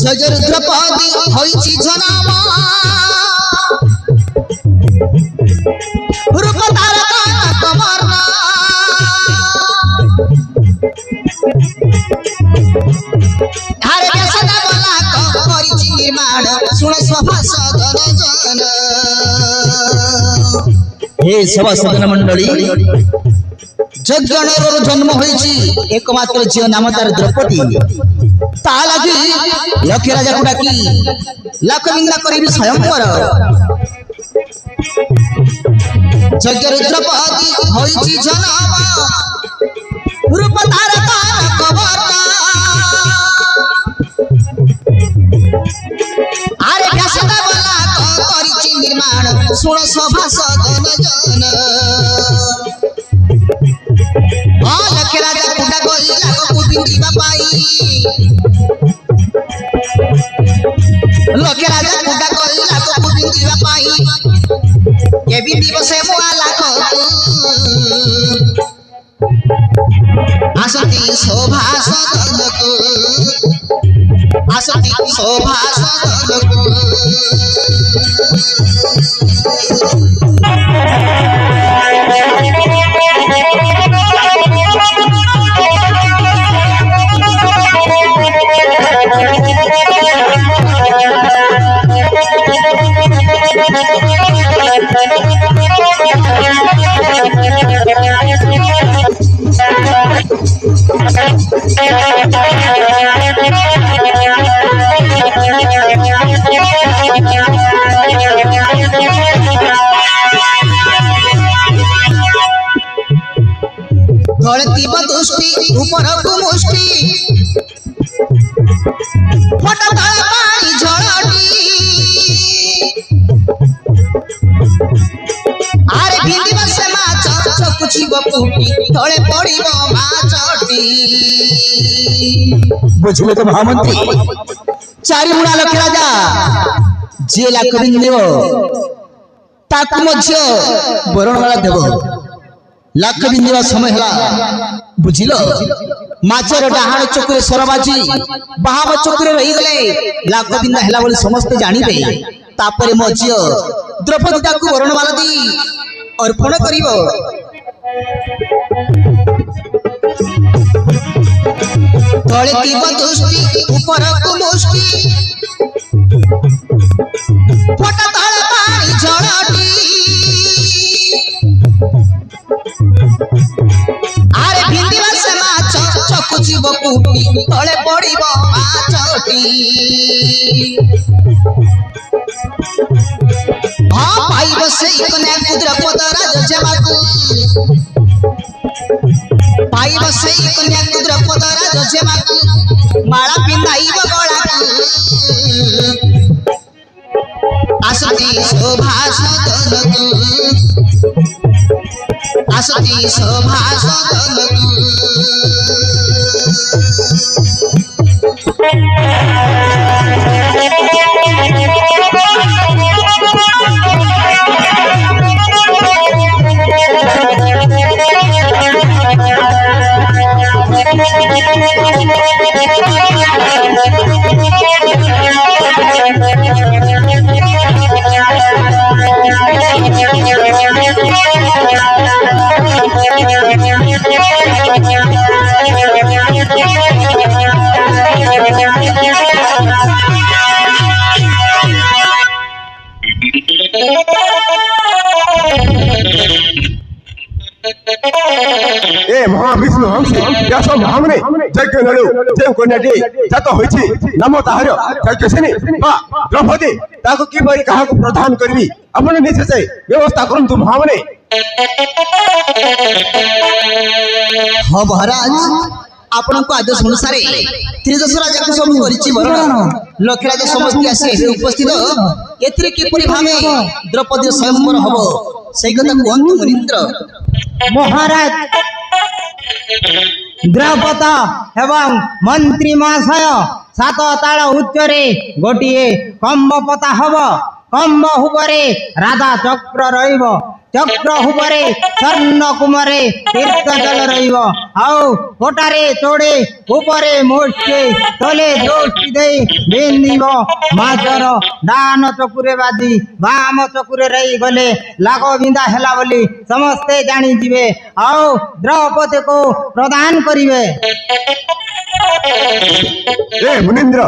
जय रुद्रपदी होइछि जनामा रूप तारका कमरना हरे व्यसना बला करिछि निर्माण सुन सभा सदन जन हे सभा सदन मंडली जगणर जन्म होइछि एकमात्र झियो नाम तार द्रौपदी ता लगी लक्ष्य राजा को डाकी लाख निंदा करी स्वयंवर जग रुद्रपदी होइछि जन्म रूप तारका कमरना अरे व्यसना बला करिछि निर्माण सुन सभा सदन जन लक्ष्य राजा कुंडा गइला को बिंदीबा पाई लक्ष्य राजा कुंडा गइला को बिंदीबा पाई के बिंदीब से मुआला को आसती शोभा सदन को आसती शोभा सदन को गलती बदुष्टि ऊपर को मुष्टि फटा तळ पानी झळटी आरे भिंडी बसे माछ चकुची बपुटी तळे पडिबो माछटी बुझले तो महामंत्री चारि मुड़ा लक्ष्य राजा जे लाख बिंदेव ताकु मध्य बरणवाला देव लाख बिंदीवा समय हला बुझिल माचर डाहाण चकुरे सरबाजी बाहाव चकुरे रही गले लाख बिंदा हला बोली समस्त जानिबे तापरे मझिय द्रौपदी ताकु वरणमाला दी अर्पण करिवो तळे की बदुष्टि ऊपर को मुष्टि फटा तळ पानी झळटी आरे भिंडी बसे माछ चकुची बपुटी तळे पडिबो माछटी हाँ पाइब से कन्या द्रौपद राज जेमाकु पाइब से कन्या द्रौपद राज जेमाकु माला पिंधाइब गळाकु आसती शोभा सदनकु आसती शोभा सदनकु ए महाविष्णु हंस व्यास महामुनि यज्ञ नलु जे कन्याटी जात होइछि नाम ताहार यज्ञसेनी बा द्रौपदी ताको कि परि काहा को प्रदान करबी अपन निश्चय से व्यवस्था करंतु महामुनि हो महाराज आपण को आदेश अनुसार त्रिदश राजा को सब करिछि वरण लक्ष्य राजा समस्त आसी उपस्थित एथिरे किपरि भामे द्रौपदी स्वयंवर हबो सेई कथा कहंतु मुनीन्द्र महाराज द्रौपद एवं मंत्री महाशय सात ताल उच्चरे गोटे कंबपता हब କମ୍ବ ହୁବରେ ରାଧା ଚକ୍ର ରହିବ, ଚକ୍ର ହୁବରେ ସ୍ୱର୍ଣ୍ଣ କୁମରେ ତୀର୍ଥ ଜଳ ରହିବ। ଆଉ ଗୋଟାରେ ଚୋଡ଼େ ଉପରେ ମୁଷ୍ଟି ତଳେ ଦୃଷ୍ଟି ଦେଇ ବିନ୍ଧିବ ମାଛର ଡାହାଣ ଚକୁରେ ବାଜି ବାମ ଚକୁରେ ରହି ଗଲେ ଲାଗ ବିନ୍ଧା ହେଲା ବୋଲି ସମସ୍ତେ ଜାଣିଯିବେ। ଆଉ ଦ୍ରୌପଦୀକୁ ପ୍ରଦାନ କରିବେ। ଏ ମୁନୀନ୍ଦ୍ର